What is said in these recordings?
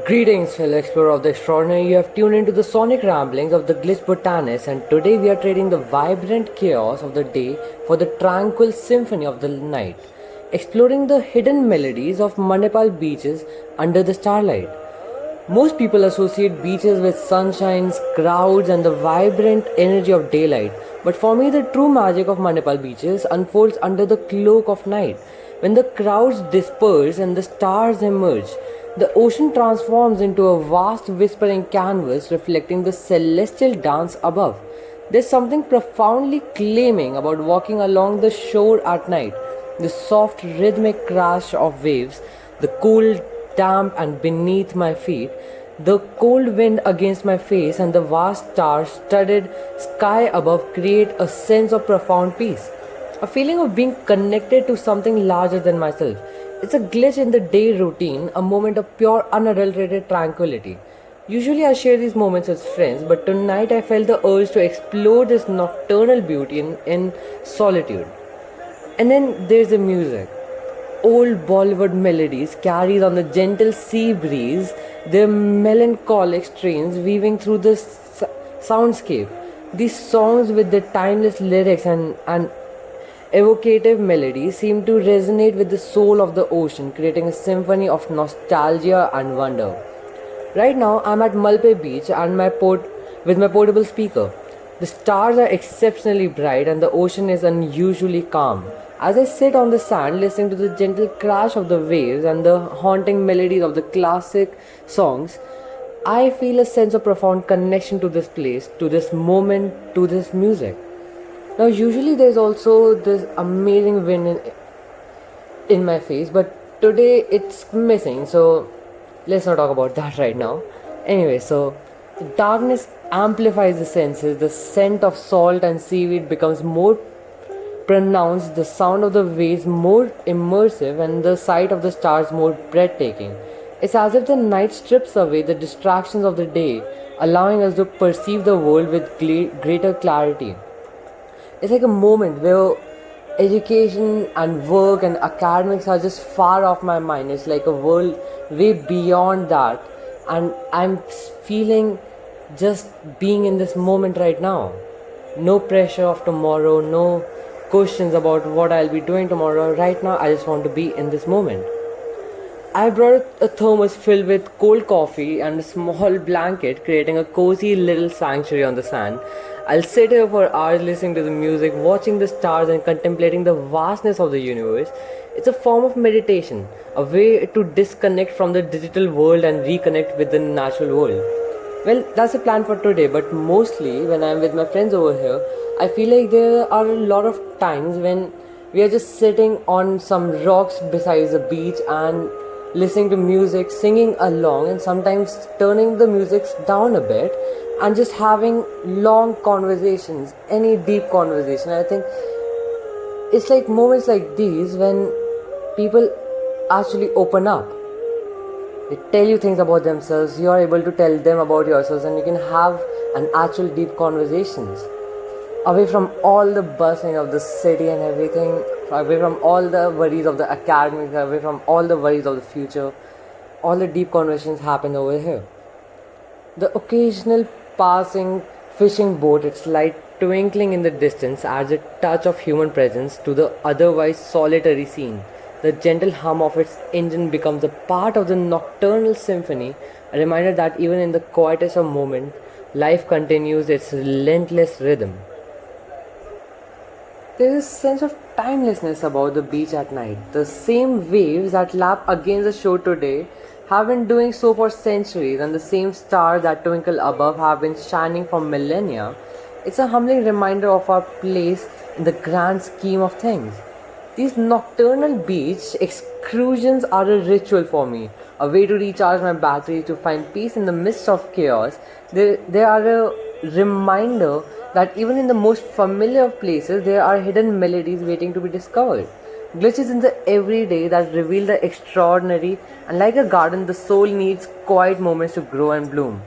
Greetings, fellow explorer of the extraordinary. You have tuned into the sonic ramblings of the Glitch Botanist, and today we are trading the vibrant chaos of the day for the tranquil symphony of the night, exploring the hidden melodies of Manipal beaches under the starlight. Most people associate beaches with sunshine, crowds, and the vibrant energy of daylight. But for me, the true magic of Manipal beaches unfolds under the cloak of night. When the crowds disperse and the stars emerge, the ocean transforms into a vast whispering canvas reflecting the celestial dance above. There's something profoundly claiming about walking along the shore at night. The soft rhythmic crash of waves, the cool damp and beneath my feet, the cold wind against my face, and the vast star studded sky above create a sense of profound peace. A feeling of being connected to something larger than myself. It's a glitch in the day routine, a moment of pure unadulterated tranquility. Usually I share these moments with friends, but tonight I felt the urge to explore this nocturnal beauty in solitude. And then there's the music. Old Bollywood melodies carried on the gentle sea breeze, their melancholic strains weaving through the soundscape. These songs, with their timeless lyrics and evocative melody, seem to resonate with the soul of the ocean, creating a symphony of nostalgia and wonder. Right now, I'm at Malpe Beach and with my portable speaker. The stars are exceptionally bright and the ocean is unusually calm. As I sit on the sand listening to the gentle crash of the waves and the haunting melodies of the classic songs, I feel a sense of profound connection to this place, to this moment, to this music. Now, usually there's also this amazing wind in my face, but today it's missing, so let's not talk about that right now. Anyway, so the darkness amplifies the senses, the scent of salt and seaweed becomes more pronounced, the sound of the waves more immersive, and the sight of the stars more breathtaking. It's as if the night strips away the distractions of the day, allowing us to perceive the world with greater clarity. It's like a moment where education and work and academics are just far off my mind. It's like a world way beyond that, and I'm feeling just being in this moment right now. No pressure of tomorrow, no questions about what I'll be doing tomorrow. Right now, I just want to be in this moment. I brought a thermos filled with cold coffee and a small blanket, creating a cozy little sanctuary on the sand. I'll sit here for hours listening to the music, watching the stars, and contemplating the vastness of the universe. It's a form of meditation, a way to disconnect from the digital world and reconnect with the natural world. Well, that's the plan for today, but mostly when I'm with my friends over here, I feel like there are a lot of times when we are just sitting on some rocks beside the beach and listening to music, singing along, and sometimes turning the music down a bit and just having long conversations, any deep conversation. I think it's like moments like these when people actually open up. They tell you things about themselves, you are able to tell them about yourselves, and you can have an actual deep conversations. Away from all the bustling of the city and everything, away from all the worries of the academics, away from all the worries of the future, all the deep conversations happen over here. The occasional passing fishing boat, its light twinkling in the distance, adds a touch of human presence to the otherwise solitary scene. The gentle hum of its engine becomes a part of the nocturnal symphony, a reminder that even in the quietest of moments, life continues its relentless rhythm. There is a sense of timelessness about the beach at night. The same waves that lap against the shore today have been doing so for centuries, and the same stars that twinkle above have been shining for millennia. It's a humbling reminder of our place in the grand scheme of things. These nocturnal beach excursions are a ritual for me, a way to recharge my battery, to find peace in the midst of chaos. They are a reminder that even in the most familiar of places, there are hidden melodies waiting to be discovered. Glitches in the everyday that reveal the extraordinary, and like a garden, the soul needs quiet moments to grow and bloom.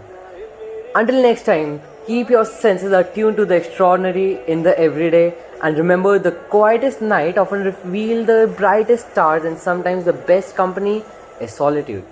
Until next time, keep your senses attuned to the extraordinary in the everyday, and remember, the quietest night often reveal the brightest stars, and sometimes the best company is solitude.